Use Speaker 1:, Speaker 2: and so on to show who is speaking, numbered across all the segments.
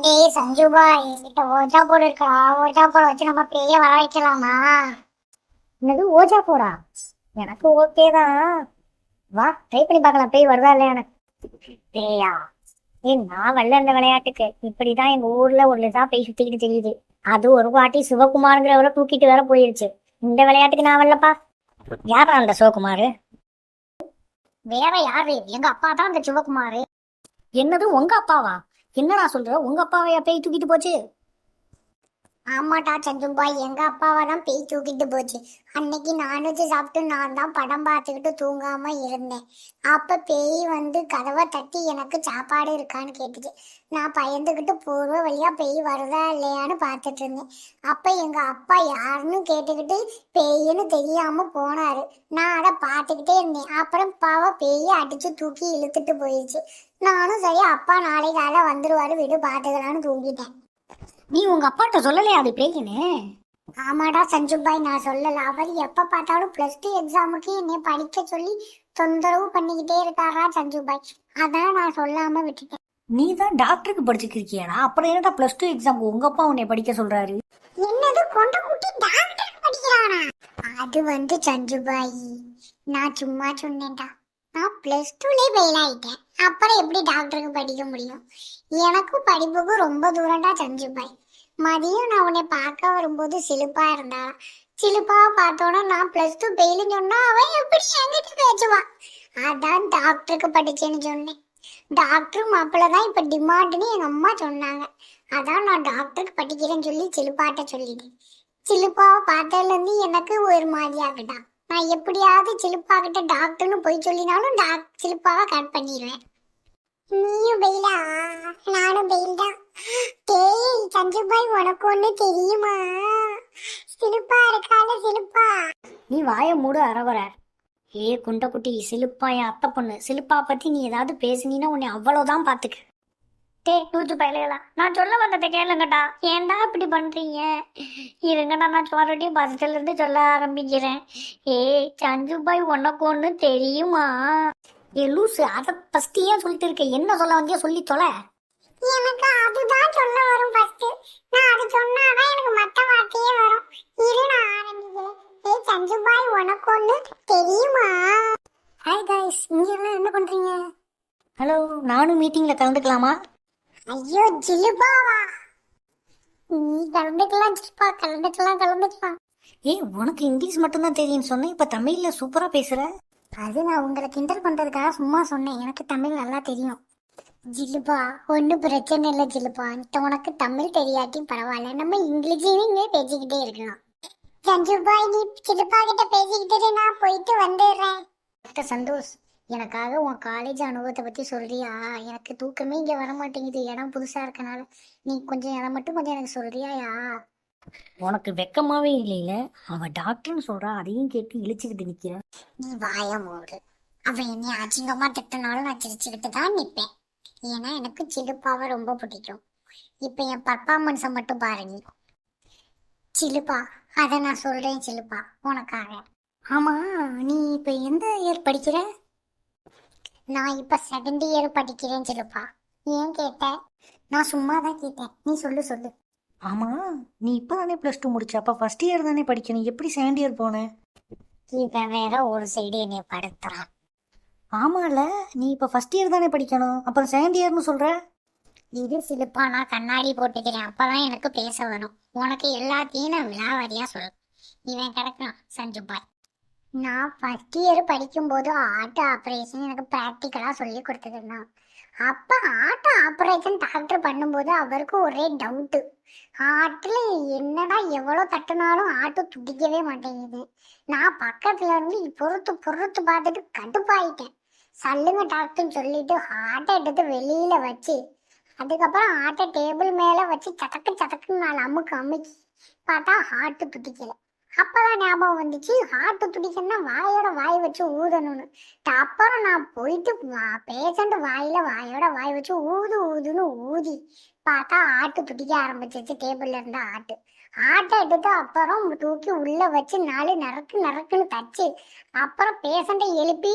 Speaker 1: டேய் சஞ்சுபா, என்கிட்ட ouija board இருக்கா? ஓஜா போர்டு வச்சு நம்ம பேய வர வைக்கலாமா?
Speaker 2: என்னது ஓஜா போடா? எனக்கு ஓகே தான். வா ட்ரை பண்ணி பார்க்கலாம், பேய் வருதா இல்லையா எனக்கு. பேயா? நான் வரல இந்த விளையாட்டுக்கு. இப்படிதான் எங்க ஊர்ல ஒண்ணுதான் பேய் சுத்திக்கிட்டு தெரியுது. அது ஒரு வாட்டி சிவகுமாருங்கிறவரை தூக்கிட்டு வேற போயிருச்சு. இந்த விளையாட்டுக்கு நான் வரலப்பா. யாரா அந்த சிவகுமாரு?
Speaker 1: வேற யாரு? எங்க அப்பா தான் அந்த சிவகுமாரு.
Speaker 2: என்னது உங்க அப்பாவா? என்னடா சொல்ற? உங்க அப்பாவையா பேய் தூக்கிட்டு போச்சு?
Speaker 1: ஆமாட்டா சஞ்சுபாய், எங்க அப்பாவை தான் பேய் தூக்கிட்டு போச்சு. அன்னைக்கு நான்வெஜ் சாப்பிட்டு நான் தான் படம் பார்த்துக்கிட்டு தூங்காம இருந்தேன். அப்ப பேய் வந்து கதவை தட்டி எனக்கு சாப்பாடு இருக்கான்னு கேட்டுச்சு. நான் பயந்துக்கிட்டு பூர்வ வழியா பேய் வருதா இல்லையான்னு பார்த்துட்டு இருந்தேன். அப்ப எங்க அப்பா யாருன்னு கேட்டுக்கிட்டு பேய்ன்னு தெரியாம போனாரு. நான் அதை பார்த்துக்கிட்டே இருந்தேன். அப்புறம் பாவ பேயை அடிச்சு தூக்கி இழுத்துட்டு போயிடுச்சு. நானும் சரி, அப்பா நாளை காலை வந்துருவாரு, வீடு பார்த்துக்கலான்னு தூங்கிட்டேன்.
Speaker 2: நீ உங்க அப்பாட்ட சொல்லலையா அது பேய்ன்னு?
Speaker 1: ஆமாடா சஞ்சுபாய், நான் சொல்லல. அவர் எப்ப பார்த்தாலும் +2 எக்ஸாமுக்கு என்னை படிக்க சொல்லி தொந்தரவு பண்ணிக்கிட்டே இருக்காரா சஞ்சுபாய். அதான் நான் சொல்லாம விட்டுட்டேன்.
Speaker 2: நீ தான் டாக்டருக்கு படிச்சுக்கிருக்கியாடா, அப்புறம் என்னடா +2 எக்ஸாம் உங்க அப்பா உன்னை படிக்க சொல்றாரு?
Speaker 1: என்னது கொண்ட குட்டி டாக்டர் படிக்கிறானா? அது வந்து சஞ்சுபாய், நான் சும்மா சொன்னேன்டா. நான் +2லே ஃபெயில் ஆயிட்டேன். அப்புறம் எப்படி டாக்டருக்கு படிக்க முடியும்? எனக்கும் படிப்புக்கும் ரொம்ப தூரம்டா சஞ்சுபாய். மதியம் நான் உன்னை பார்க்க வரும்போது சிலுப்பா இருந்தா. சிலுப்பா பார்த்தோன்னா நான் +2 ஃபெயிலுன்னு சொன்னா அவன் எப்படி என்கிட்ட பேசுவான்? அதான் டாக்டருக்கு படிச்சேன்னு சொன்னேன். டாக்டர் மாப்பிள்ள தான் இப்ப டிமாண்டுன்னு எங்க அம்மா சொன்னாங்க. அதான் நான் டாக்டருக்கு படிக்கிறேன்னு சொல்லி சிலுப்பாட்ட சொல்லிட்டேன். சிலுப்பாவை பார்த்ததுல இருந்து எனக்கு ஒரு மாதிரி ஆகிட்டான். நான் எப்படியாவது சிலுப்பாக்கிட்ட டாக்டர்னு போய் சொல்லினாலும் சிலுப்பாவை கட் பண்ணிடுவேன். நீயும் பெயிலா? நானும் பெயில் தான். டேய் சஞ்சுபாய், உனக்கு ஒண்ணு தெரியுமா? சிலுப்பா இருக்கால, சிலுப்பா.
Speaker 2: நீ வாய மூடு அரவர. குண்டக்குட்டி, சிலுப்பா என் அத்தை பொண்ணு. சிலுப்பா பத்தி நீ ஏதாவது பேசுனீன்னா உன்னை அவ்வளவுதான் பாத்துக்க. டூச்சு பயலுகளா, நான் சொல்ல வந்ததை கேளுங்கடா. ஏன்டா இப்படி பண்றீங்க? இருங்கடா, நான் மறுபடியும் பசத்துல இருந்து சொல்ல ஆரம்பிக்கிறேன். சஞ்சுபாய் உனக்கு ஒண்ணு தெரியுமா? லூசு, அதை ஃபர்ஸ்ட் ஏன் சொல்லிட்டு இருக்க? என்ன சொல்ல வந்தியா சொல்லி தொலை.
Speaker 1: எனக்கு அதுதான் சொல்ல வரும் ஃபர்ஸ்ட். நான் அது சொன்னாதான் எனக்கு மத்த வார்த்தையே வரும். இரு, நான் ஆரம்பிக்கிறேன். ஏய் சஞ்சுபாய், உனக்கு ஒண்ணு தெரியுமா?
Speaker 2: ஹாய் கைஸ், இங்க எல்லாம் என்ன பண்றீங்க? ஹலோ, நானும் மீட்டிங்ல கலந்துக்கலாமா?
Speaker 1: ஐயோ ஜிலுபாவா, நீ கலந்துக்கலாம் ஜிலுபா, கலந்துக்கலாம்.
Speaker 2: உனக்கு இங்கிலீஷ் மட்டும்தான் தெரியும்னு சொன்னேன், இப்ப தமிழ்ல சூப்பரா பேசுற.
Speaker 1: அது நான் உங்களை கிண்டல் பண்றதுக்காக சும்மா சொன்னேன். எனக்கு தமிழ் நல்லா தெரியும். ஜிலுபா, ஒன்றும் பிரச்சனை இல்லை ஜிலுபா. உனக்கு தமிழ் தெரியாட்டி பரவாயில்ல, நம்ம இங்கிலீஷ்லயே பேசிக்கிட்டே இருக்கலாம். சஞ்சுபாய், நீ ஜிலுபா கிட்ட பேசிக்கிட்டு நான் போயிட்டு வந்துடுறேன்.
Speaker 2: சந்தோஷ், எனக்காக உன் காலேஜ் அனுபவத்தை பத்தி சொல்றியா? எனக்கு தூக்கமே இங்க வர மாட்டேங்குது, இடம் புதுசா இருக்கனால. நீ கொஞ்சம் அதை மட்டும் கொஞ்சம் எனக்கு சொல்றியாயா? உனக்கு வெக்கமாவே இல்லையில? அவ டாக்டர்னு சொல்றா, அதையும் கேட்டு இழிச்சுக்கிட்டு நிக்கிற.
Speaker 1: நீ வாய மூடு. அவன் என்னை அசிங்கமா திட்டினாலும் நான் சிரிச்சுக்கிட்டு தான் நிற்பேன். ஏன்னா எனக்கு சிலுப்பாவை ரொம்ப பிடிக்கும். இப்ப என் பர்ஃபார்மன்ஸை மட்டும் பாருங்க சிலுப்பா. அதை நான் சொல்றேன் சிலுப்பா உனக்காக.
Speaker 2: ஆமா, நீ இப்ப எந்த இயர் படிக்கிற?
Speaker 1: நான் இப்ப 2nd இயர் படிக்கிறேன் சிலுப்பா. ஏன் கேட்ட?
Speaker 2: நான் சும்மா தான் கேட்டேன், நீ சொல்லு சொல்லு. ஆமா, நீ இப்பதானே +2 முடிச்ச, அப்ப ஃபர்ஸ்ட் இயர் தானே படிக்கணும், எப்படி 2nd இயர் போன?
Speaker 1: இவன் வேற ஒரு சைடு என்னை படுத்துறான்.
Speaker 2: ஆமால, நீ இப்ப ஃபர்ஸ்ட் இயர் தானே படிக்கணும், அப்புறம் 2nd இயர்னு சொல்ற?
Speaker 1: இது சிலுப்பா, நான் கண்ணாடி போட்டுக்கிறேன், அப்பதான் எனக்கு பேச வரும். உனக்கு எல்லாத்தையும் நான் விழாவாரியா சொல்ல. இவன் கிடக்கான் சஞ்சுபாய். நான் ஃபர்ஸ்ட் இயர் படிக்கும்போது ஆர்ட் ஆப்ரேஷன் எனக்கு ப்ராக்டிக்கலா சொல்லி கொடுத்துருந்தான். அப்ப ஆர்ட் ஆப்ரேஷன் டாக்டர் பண்ணும்போது அவருக்கு ஒரே டவுட்டு. ஆட்டுல என்னடா எவ்வளவு தட்டுனாலும் ஆட்டு துடிக்கவே மாட்டேங்குது. நான் பக்கத்துல இருந்து பொறுத்து பொறுத்து பார்த்துட்டு கடுப்பாயிட்டேன். சொல்லுங்க டாக்டர்னு சொல்லிட்டு ஹார்ட்டை எடுத்து வெளியில வச்சு, அதுக்கப்புறம் ஆட்டை டேபிள் மேல வச்சு சதக்குன்னு 4 அமுக்கி பார்த்தா ஹார்ட் துடிக்கல. அப்பதான் ஞாபகம் வந்துச்சு, ஹார்ட் துடிக்கணும்னா வாயோட வாய் வச்சு ஊதணும்னு. அப்புறம் நான் போயிட்டு பேஷண்ட் வாயோட வாய் வச்சு ஊதுன்னு ஊதி பார்த்தா ஆட்டு துடிக்க ஆரம்பிச்சிருச்சு. டேபிள்ல இருந்த ஆட்டை எடுத்து அப்புறம் தூக்கி உள்ள வச்சு நாலு நறுக்குன்னு தச்சு அப்புறம் பேஷண்ட்டை எழுப்பி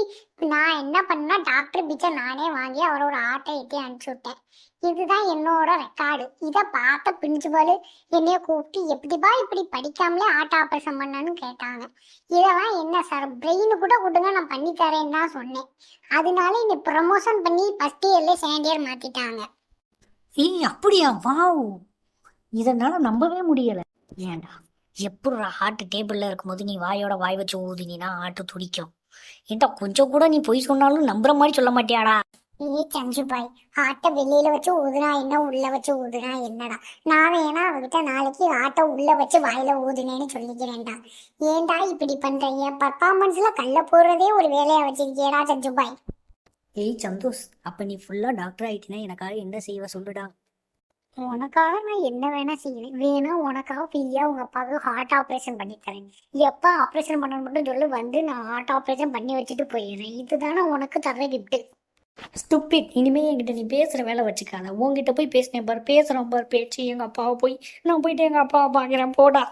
Speaker 1: நான் என்ன பண்ணா டாக்டர் பிச்சை நானே வாங்கி அவரோட ஆட்டை எட்டி அனுப்பிச்சு விட்டேன். இதுதான் என்னோட ரெக்கார்டு. இதை பார்த்த பிரின்சிபல் என்னைய கூப்பிட்டு எப்படிப்பா இப்படி படிக்காமலே ஆட்டை ஆப்ரேஷன் பண்ணன்னு கேட்டாங்க. இதெல்லாம் என்ன சார், பிரெயின் கூட கொடுங்க நான் பண்ணி தரேன்னு தான் சொன்னேன். அதனால என்னை ப்ரமோஷன் பண்ணி ஃபர்ஸ்ட் இயர்ல செகண்ட் இயர் மாத்திட்டாங்க.
Speaker 2: ஏய் அப்படியா, வாவ், இதனால நம்பவே முடியல. ஏன்டா எப்படா ஹார்ட் டேபிள்ல இருக்கும்போது நீ வாயோட வாய் வச்சு ஊதினா ஆட்டு துடிக்கும்? ஏன்டா கொஞ்சம் கூட நீ பொய் சொன்னாலும் நம்புற மாதிரி சொல்ல மாட்டியாடா?
Speaker 1: சஞ்சு பாய், ஆட்டை வெளியில வச்சு ஊதுனா என்ன, உள்ள வச்சு ஊதுனா என்னடா? நான் வேணா அவகிட்ட நாளைக்கு ஆட்டை உள்ள வச்சு வாயில ஊதுனேன்னு சொல்லிக்கிறேன்டா. ஏன்டா இப்படி பண்றீங்க? பர்ஃபார்மன்ஸ்ல கல்ல போடுறதே ஒரு வேலையா வச்சிருக்கியடா சஞ்சு பாய்.
Speaker 2: ஏய் சந்தோஷ், அப்ப நீ ஃபுல்லா டாக்டர் ஆயிட்டினா எனக்காக என்ன செய்வ சொல்லுடா.
Speaker 1: உனக்காக நான் என்ன வேணா செய்வேன். வேணா உனக்காக ஃப்ரீயா உங்க அப்பாவுக்கு ஹார்ட் ஆப்ரேஷன் பண்ணி தரேன். எப்ப ஆப்ரேஷன் பண்ணணும் மட்டும் சொல்லு, வந்து நான் ஹார்ட் ஆப்ரேஷன் பண்ணி வச்சுட்டு போயிடுறேன். இதுதானே உனக்கு தர கிஃப்ட்.
Speaker 2: ஸ்டூபிட், இனிமே என்கிட்ட நீ பேசுற வேலை வச்சுக்காத. உன்கிட்ட போய் பேசினேன் பாரு, பேசுறேன் பாரு பேச்சு. எங்க அப்பாவை போய் நான் போயிட்டு எங்க அப்பாவை பாக்குறேன் போடா.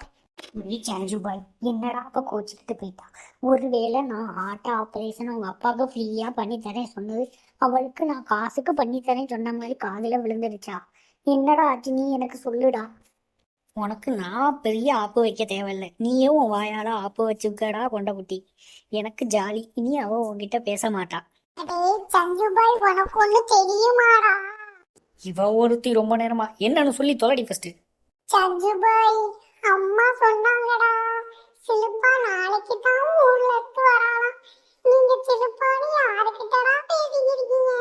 Speaker 1: சஞ்சு பாய், என்னடா அப்ப கோச்சிக்கிட்டு போயிட்டா? ஒருவேளை நான் ஹார்ட் ஆப்ரேஷன் உங்க அப்பாவுக்கு ஃப்ரீயா பண்ணி தரேன் சொன்னது அவளுக்கு நான் காசுக்கு பண்ணி தரேன் சொன்ன மாதிரி காதுல விழுந்துருச்சா? என்னடா ஆச்சு நீ எனக்கு சொல்லுடா.
Speaker 2: உனக்கு நான் பெரிய ஆப்பு வைக்க தேவையில்லை. நீயே உன் வாயால ஆப்பு வச்சுக்கடா கொண்ட குட்டி. எனக்கு ஜாலி. இனி அவ உன்கிட்ட பேச மாட்டா.
Speaker 1: சஞ்சு பாய், உனக்கு ஒண்ணு தெரியுமாடா?
Speaker 2: இவ ஒருத்தி ரொம்ப நேரமா என்னன்னு சொல்லி தொலைடி ஃபர்ஸ்ட்.
Speaker 1: சஞ்சு பாய், அம்மா சொன்னாங்கடா, சிலுப்பா நாளைக்கு தான் ஊர்ல இருந்து வராளாம். நீங்க சிலுப்பான்னு யாருக்கிட்டடா பேசிக்கிறீங்க?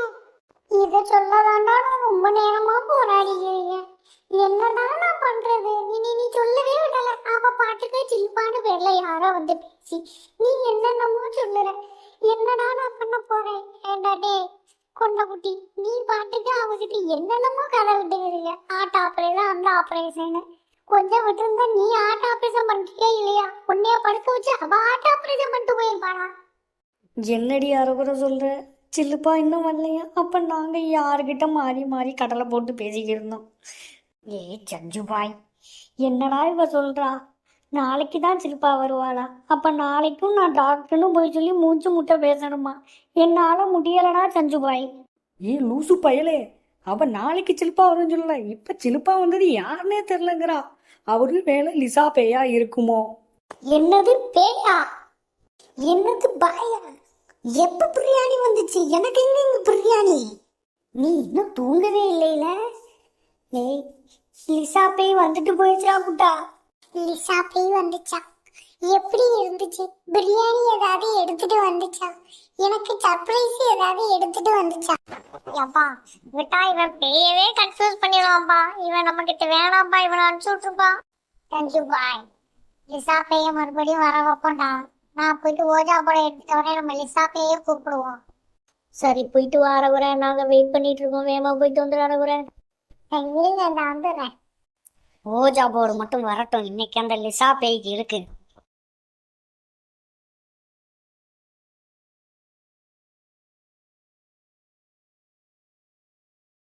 Speaker 1: இத சொல்ல வேண்டாம், ரொம்ப நேரமா போராடிக்கிறீங்க. என்னதான் நான் பண்றது? இனி நீ சொல்லவே விடல. அவ பாட்டுக்கு சிலுப்பான்னு பேர்ல யாரோ வந்து பேசி நீ என்னென்னமோ சொல்லுற. என்னடா நான் பண்ண போறேன்? ஏண்டா டே கொண்ட குட்டி, நீ பாட்டுக்கு அவகிட்ட என்னென்னமோ கதை விட்டுக்கிறீங்க. ஆர்ட் ஆப்ரேஷன் அந்த ஆப்ரேஷன் கொஞ்சம் விட்டுருந்தா நீ ஆர்ட் ஆப்ரேஷன் பண்ணிட்டியா இல்லையா? உன்னைய படுக்க வச்சு அவ ஆர்ட் ஆப்ரேஷன் பண்ணிட்டு போயிருப்பாடா.
Speaker 2: என்னடி யாரோட சொல்ற? சில்லுப்பா இன்னும் வரலையா? அப்ப நாங்க யாருக்கிட்ட மாறி மாறி கடலை போட்டு பேசிக்கிட்டு இருந்தோம். ஏ சஞ்சு பாய், என்னடா இவ சொல்றா? நாளைக்கு தான் சில்பா வருவாளா? அப்ப நாளைக்கும் நான் டாக்டர்னு போய் சொல்லி மூச்சு முட்டை பேசணுமா? என்னால முடியலடா சஞ்சு பாய். ஏ லூசு பயலே, அவ நாளைக்கு சில்பா வரும்னு சொல்லல. இப்ப சில்பா வந்தது யாருன்னே தெரியலங்கிறா. அவரு வேலை லிசா பேயா இருக்குமோ?
Speaker 1: என்னது பேயா? என்னது பாயா? எப்ப பிரியாணி வந்துச்சு? எனக்கு எங்க இங்க பிரியாணி? நீ இன்னும் தூங்கவே இல்லைல? ஏய், லிசா பேய் வந்துட்டு போயிடுச்சா குட்டா? லிசா பேய் வந்துச்சா? எப்படி இருந்துச்சு? பிரியாணி ஏதாவது எடுத்துட்டு வந்துச்சா? எனக்கு சர்ப்ரைஸ் ஏதாவது எடுத்துட்டு வந்துச்சா? யப்பா விட்டா இவன் பேயவே கன்ஃபியூஸ் பண்ணிடுவான்பா. இவன் நம்ம கிட்ட வேணாம்பா, இவனை அனுப்பிச்சு விட்டுருப்பா. Thank you bye. லிசா பேய மறுபடியும் வர வைப்போம்டா. நான் போயிட்டு ஓஜா படம் எடுத்துட்டு வரேன். நம்ம லிசா பேயே கூப்பிடுவோம்.
Speaker 2: சரி போயிட்டு வரவுற, நாங்க வெயிட் பண்ணிட்டு இருக்கோம். வேகமா போயிட்டு வந்து வரவுற.
Speaker 1: இல்லைங்க, நான் வந்துடுறேன்.
Speaker 2: ஓஜா போர்டு மட்டும் வரட்டும். இன்னைக்கு அந்த லிசா பேய்க்கு இருக்கு.